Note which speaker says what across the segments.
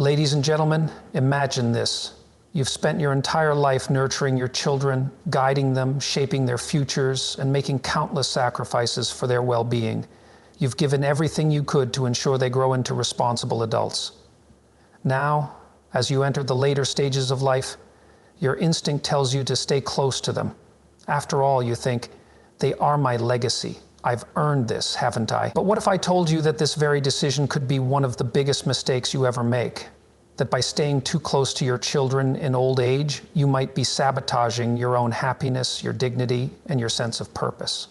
Speaker 1: Ladies and gentlemen, imagine this. You've spent your entire life nurturing your children, guiding them, shaping their futures, and making countless sacrifices for their well-being. You've given everything you could to ensure they grow into responsible adults. Now, as you enter the later stages of life, your instinct tells you to stay close to them. After all, you think, they are my legacy. I've earned this, haven't I? But what if I told you that this very decision could be one of the biggest mistakes you ever make? That by staying too close to your children in old age, you might be sabotaging your own happiness, your dignity, and your sense of purpose.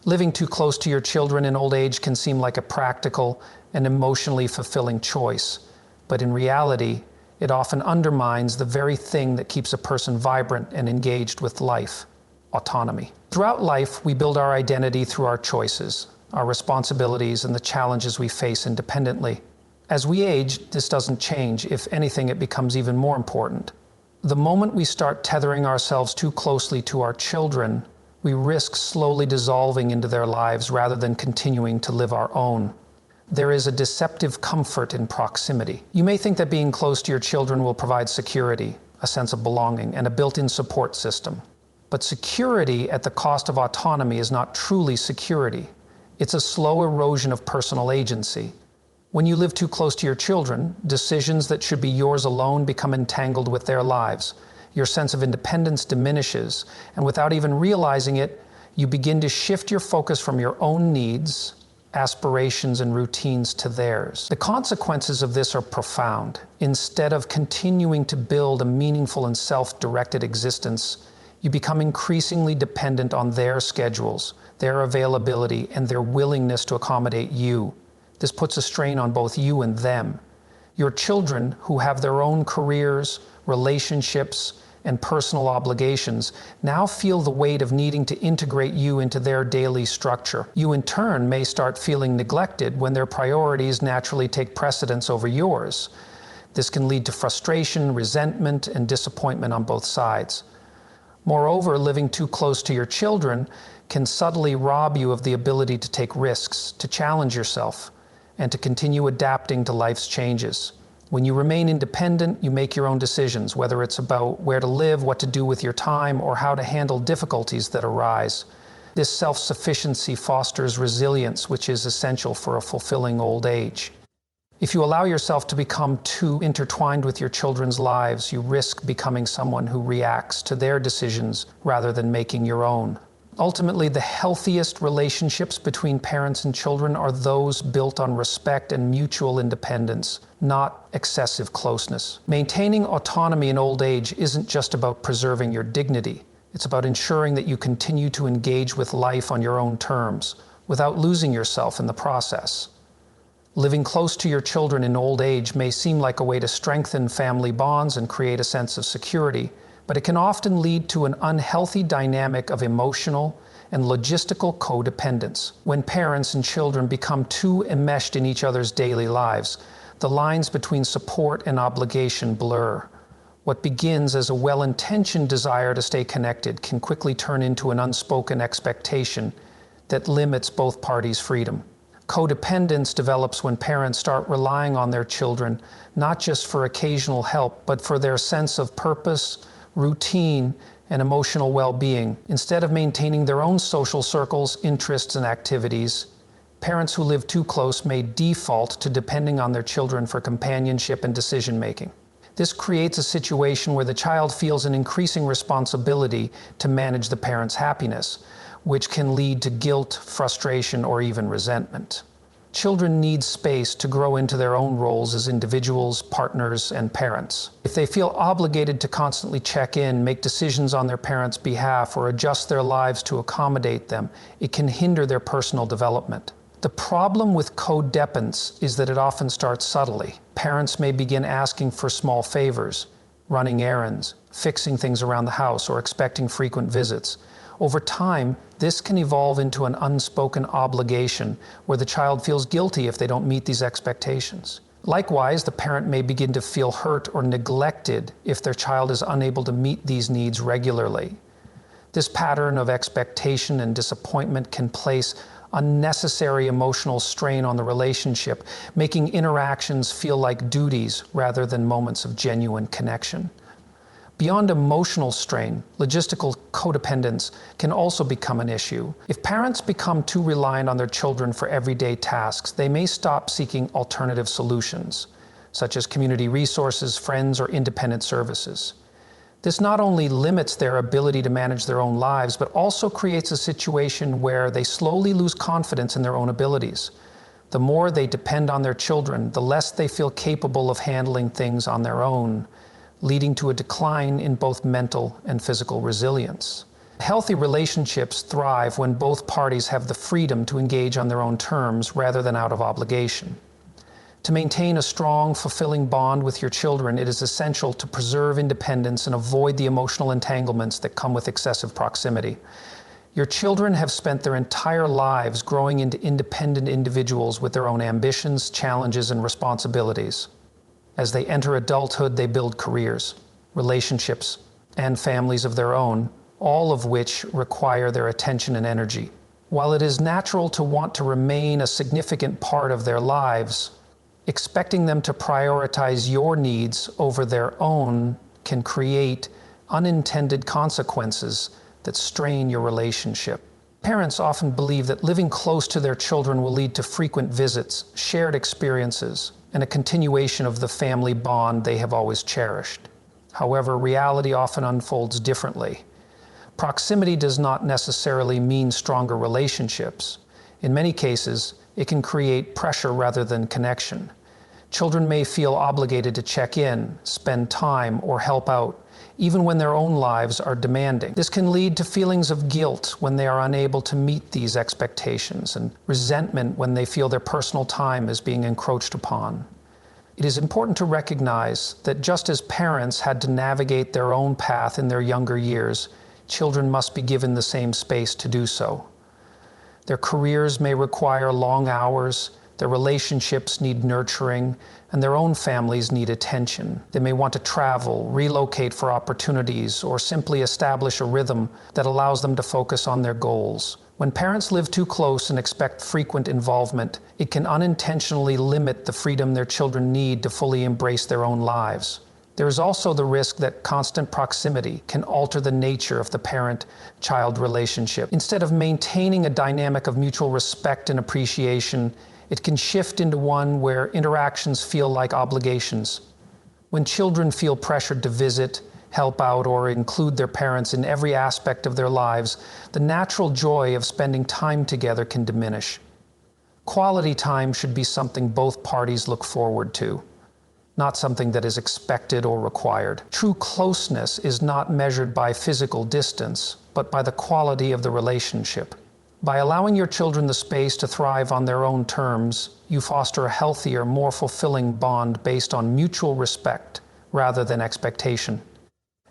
Speaker 1: Living too close to your children in old age can seem like a practical and emotionally fulfilling choice, but in reality, it often undermines the very thing that keeps a person vibrant and engaged with life: autonomy. Throughout life, we build our identity through our choices, our responsibilities, and the challenges we face independently. As we age, this doesn't change. If anything, it becomes even more important. The moment we start tethering ourselves too closely to our children, we risk slowly dissolving into their lives rather than continuing to live our own. There is a deceptive comfort in proximity. You may think that being close to your children will provide security, a sense of belonging, and a built-in support system. But security at the cost of autonomy is not truly security. It's a slow erosion of personal agency. When you live too close to your children, decisions that should be yours alone become entangled with their lives. Your sense of independence diminishes, and without even realizing it, you begin to shift your focus from your own needs, aspirations, and routines to theirs. The consequences of this are profound. Instead of continuing to build a meaningful and self-directed existence, you become increasingly dependent on their schedules, their availability, and their willingness to accommodate you. This puts a strain on both you and them. Your children, who have their own careers, relationships, and personal obligations, now feel the weight of needing to integrate you into their daily structure. You, in turn, may start feeling neglected when their priorities naturally take precedence over yours. This can lead to frustration, resentment, and disappointment on both sides. Moreover, living too close to your children can subtly rob you of the ability to take risks, to challenge yourself, and to continue adapting to life's changes. When you remain independent, you make your own decisions, whether it's about where to live, what to do with your time, or how to handle difficulties that arise. This self-sufficiency fosters resilience, which is essential for a fulfilling old age. If you allow yourself to become too intertwined with your children's lives, you risk becoming someone who reacts to their decisions rather than making your own. Ultimately, the healthiest relationships between parents and children are those built on respect and mutual independence, not excessive closeness. Maintaining autonomy in old age isn't just about preserving your dignity. It's about ensuring that you continue to engage with life on your own terms, without losing yourself in the process. Living close to your children in old age may seem like a way to strengthen family bonds and create a sense of security, but it can often lead to an unhealthy dynamic of emotional and logistical codependence. When parents and children become too enmeshed in each other's daily lives, the lines between support and obligation blur. What begins as a well-intentioned desire to stay connected can quickly turn into an unspoken expectation that limits both parties' freedom. Codependence develops when parents start relying on their children, not just for occasional help, but for their sense of purpose, routine, and emotional well-being. Instead of maintaining their own social circles, interests, and activities, parents who live too close may default to depending on their children for companionship and decision-making. This creates a situation where the child feels an increasing responsibility to manage the parent's happiness, which can lead to guilt, frustration, or even resentment. Children need space to grow into their own roles as individuals, partners, and parents. If they feel obligated to constantly check in, make decisions on their parents' behalf, or adjust their lives to accommodate them, it can hinder their personal development. The problem with codependence is that it often starts subtly. Parents may begin asking for small favors, running errands, fixing things around the house, or expecting frequent visits. Over time, this can evolve into an unspoken obligation where the child feels guilty if they don't meet these expectations. Likewise, the parent may begin to feel hurt or neglected if their child is unable to meet these needs regularly. This pattern of expectation and disappointment can place unnecessary emotional strain on the relationship, making interactions feel like duties rather than moments of genuine connection. Beyond emotional strain, logistical codependence can also become an issue. If parents become too reliant on their children for everyday tasks, they may stop seeking alternative solutions, such as community resources, friends, or independent services. This not only limits their ability to manage their own lives, but also creates a situation where they slowly lose confidence in their own abilities. The more they depend on their children, the less they feel capable of handling things on their own, leading to a decline in both mental and physical resilience. Healthy relationships thrive when both parties have the freedom to engage on their own terms rather than out of obligation. To maintain a strong, fulfilling bond with your children, it is essential to preserve independence and avoid the emotional entanglements that come with excessive proximity. Your children have spent their entire lives growing into independent individuals with their own ambitions, challenges, and responsibilities. As they enter adulthood, they build careers, relationships, and families of their own, all of which require their attention and energy. While it is natural to want to remain a significant part of their lives, expecting them to prioritize your needs over their own can create unintended consequences that strain your relationship. Parents often believe that living close to their children will lead to frequent visits, shared experiences, and a continuation of the family bond they have always cherished. However, reality often unfolds differently. Proximity does not necessarily mean stronger relationships. In many cases, it can create pressure rather than connection. Children may feel obligated to check in, spend time, or help out, even when their own lives are demanding. This can lead to feelings of guilt when they are unable to meet these expectations, and resentment when they feel their personal time is being encroached upon. It is important to recognize that just as parents had to navigate their own path in their younger years, children must be given the same space to do so. Their careers may require long hours, their relationships need nurturing, and their own families need attention. They may want to travel, relocate for opportunities, or simply establish a rhythm that allows them to focus on their goals. When parents live too close and expect frequent involvement, it can unintentionally limit the freedom their children need to fully embrace their own lives. There is also the risk that constant proximity can alter the nature of the parent-child relationship. Instead of maintaining a dynamic of mutual respect and appreciation, it can shift into one where interactions feel like obligations. When children feel pressured to visit, help out, or include their parents in every aspect of their lives, the natural joy of spending time together can diminish. Quality time should be something both parties look forward to, not something that is expected or required. True closeness is not measured by physical distance, but by the quality of the relationship. By allowing your children the space to thrive on their own terms, you foster a healthier, more fulfilling bond based on mutual respect rather than expectation.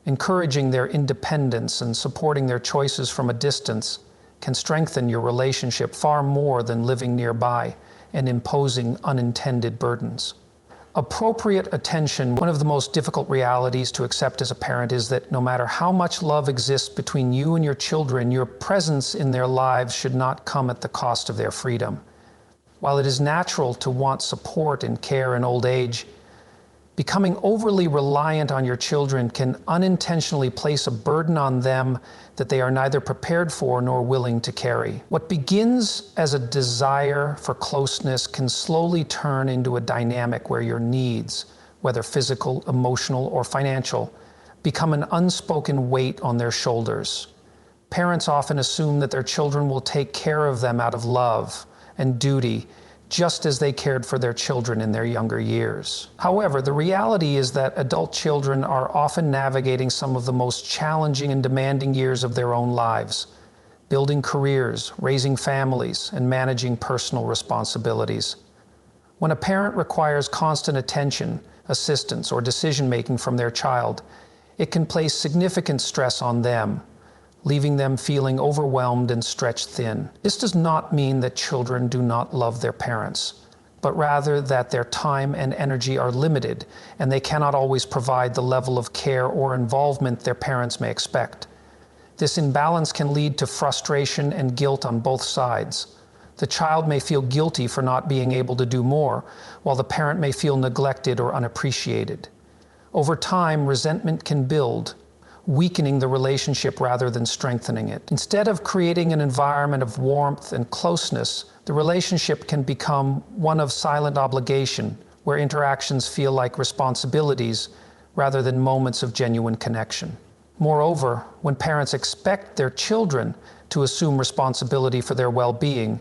Speaker 1: Encouraging their independence and supporting their choices from a distance can strengthen your relationship far more than living nearby and imposing unintended burdens. Appropriate attention. One of the most difficult realities to accept as a parent is that no matter how much love exists between you and your children, your presence in their lives should not come at the cost of their freedom. While it is natural to want support and care in old age, becoming overly reliant on your children can unintentionally place a burden on them that they are neither prepared for nor willing to carry. What begins as a desire for closeness can slowly turn into a dynamic where your needs, whether physical, emotional, or financial, become an unspoken weight on their shoulders. Parents often assume that their children will take care of them out of love and duty, just as they cared for their children in their younger years. However, the reality is that adult children are often navigating some of the most challenging and demanding years of their own lives, building careers, raising families, and managing personal responsibilities. When a parent requires constant attention, assistance, or decision-making from their child, it can place significant stress on them, leaving them feeling overwhelmed and stretched thin. This does not mean that children do not love their parents, but rather that their time and energy are limited, and they cannot always provide the level of care or involvement their parents may expect. This imbalance can lead to frustration and guilt on both sides. The child may feel guilty for not being able to do more, while the parent may feel neglected or unappreciated. Over time, resentment can build, weakening the relationship rather than strengthening it. Instead of creating an environment of warmth and closeness, the relationship can become one of silent obligation, where interactions feel like responsibilities rather than moments of genuine connection. Moreover, when parents expect their children to assume responsibility for their well-being,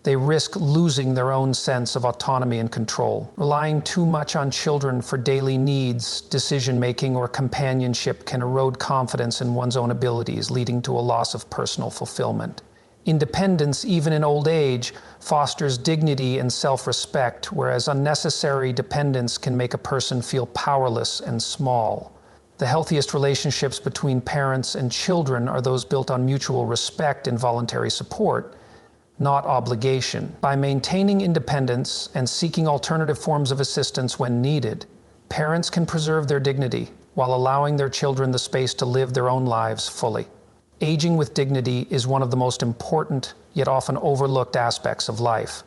Speaker 1: they risk losing their own sense of autonomy and control. Relying too much on children for daily needs, decision-making, or companionship can erode confidence in one's own abilities, leading to a loss of personal fulfillment. Independence, even in old age, fosters dignity and self-respect, whereas unnecessary dependence can make a person feel powerless and small. The healthiest relationships between parents and children are those built on mutual respect and voluntary support, not obligation. By maintaining independence and seeking alternative forms of assistance when needed, parents can preserve their dignity while allowing their children the space to live their own lives fully. Aging with dignity is one of the most important, yet often overlooked aspects of life.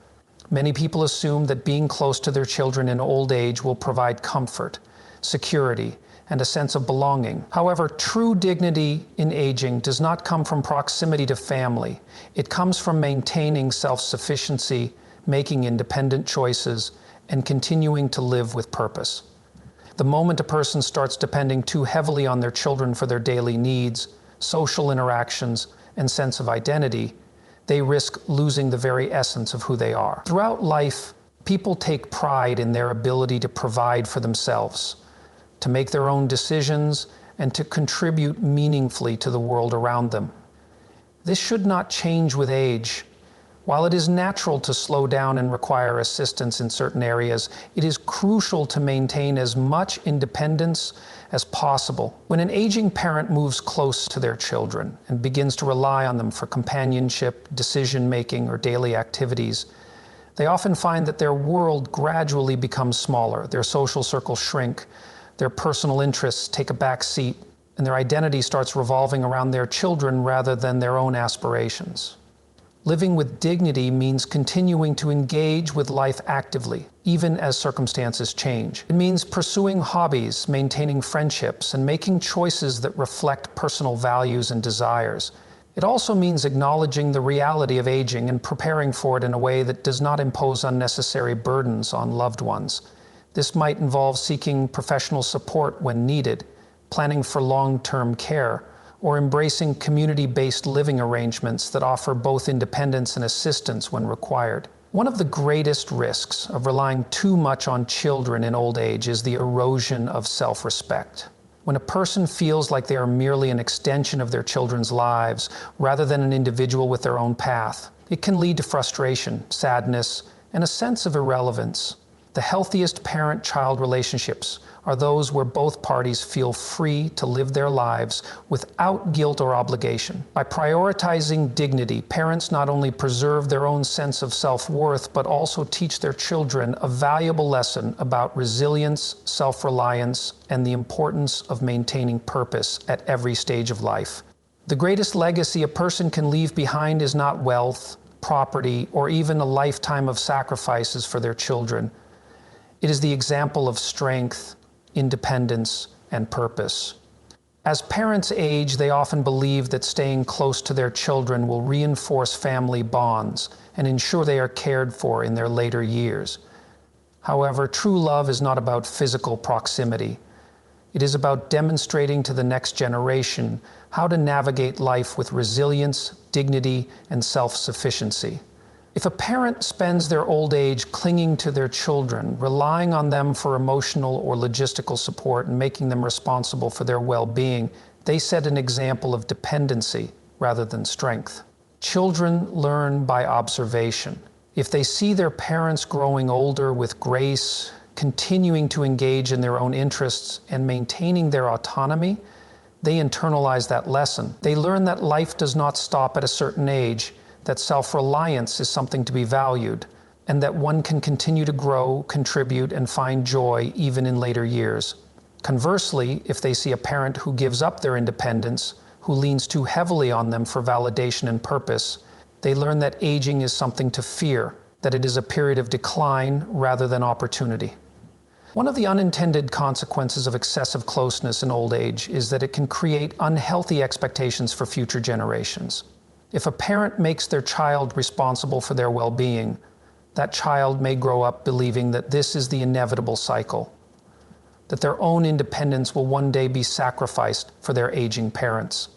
Speaker 1: Many people assume that being close to their children in old age will provide comfort, security, and a sense of belonging. However, true dignity in aging does not come from proximity to family. It comes from maintaining self-sufficiency, making independent choices, and continuing to live with purpose. The moment a person starts depending too heavily on their children for their daily needs, social interactions, and sense of identity, they risk losing the very essence of who they are. Throughout life, people take pride in their ability to provide for themselves, to make their own decisions, and to contribute meaningfully to the world around them. This should not change with age. While it is natural to slow down and require assistance in certain areas, it is crucial to maintain as much independence as possible. When an aging parent moves close to their children and begins to rely on them for companionship, decision-making, or daily activities, they often find that their world gradually becomes smaller, their social circles shrink, their personal interests take a back seat, and their identity starts revolving around their children rather than their own aspirations. Living with dignity means continuing to engage with life actively, even as circumstances change. It means pursuing hobbies, maintaining friendships, and making choices that reflect personal values and desires. It also means acknowledging the reality of aging and preparing for it in a way that does not impose unnecessary burdens on loved ones. This might involve seeking professional support when needed, planning for long-term care, or embracing community-based living arrangements that offer both independence and assistance when required. One of the greatest risks of relying too much on children in old age is the erosion of self-respect. When a person feels like they are merely an extension of their children's lives rather than an individual with their own path, it can lead to frustration, sadness, and a sense of irrelevance. The healthiest parent-child relationships are those where both parties feel free to live their lives without guilt or obligation. By prioritizing dignity, parents not only preserve their own sense of self-worth, but also teach their children a valuable lesson about resilience, self-reliance, and the importance of maintaining purpose at every stage of life. The greatest legacy a person can leave behind is not wealth, property, or even a lifetime of sacrifices for their children. It is the example of strength, independence, and purpose. As parents age, they often believe that staying close to their children will reinforce family bonds and ensure they are cared for in their later years. However, true love is not about physical proximity. It is about demonstrating to the next generation how to navigate life with resilience, dignity, and self-sufficiency. If a parent spends their old age clinging to their children, relying on them for emotional or logistical support and making them responsible for their well-being, they set an example of dependency rather than strength. Children learn by observation. If they see their parents growing older with grace, continuing to engage in their own interests, and maintaining their autonomy, they internalize that lesson. They learn that life does not stop at a certain age, that self-reliance is something to be valued, and that one can continue to grow, contribute, and find joy even in later years. Conversely, if they see a parent who gives up their independence, who leans too heavily on them for validation and purpose, They learn that aging is something to fear, that it is a period of decline rather than opportunity. One of the unintended consequences of excessive closeness in old age is that it can create unhealthy expectations for future generations. If a parent makes their child responsible for their well-being, that child may grow up believing that this is the inevitable cycle, that their own independence will one day be sacrificed for their aging parents.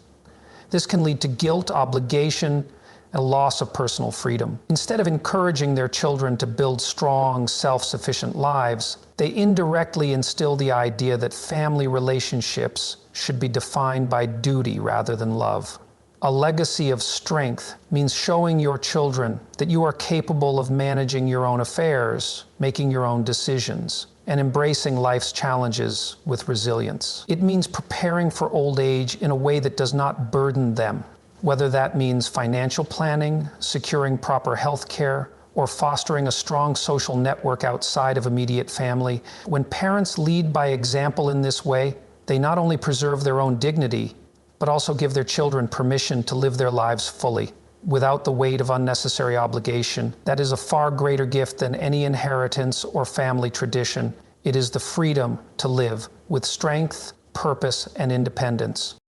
Speaker 1: This can lead to guilt, obligation, and loss of personal freedom. Instead of encouraging their children to build strong, self-sufficient lives, they indirectly instill the idea that family relationships should be defined by duty rather than love. A legacy of strength means showing your children that you are capable of managing your own affairs, making your own decisions, and embracing life's challenges with resilience. It means preparing for old age in a way that does not burden them, whether that means financial planning, securing proper health care, or fostering a strong social network outside of immediate family. When parents lead by example in this way, they not only preserve their own dignity, but also give their children permission to live their lives fully, without the weight of unnecessary obligation. That is a far greater gift than any inheritance or family tradition. It is the freedom to live with strength, purpose, and independence.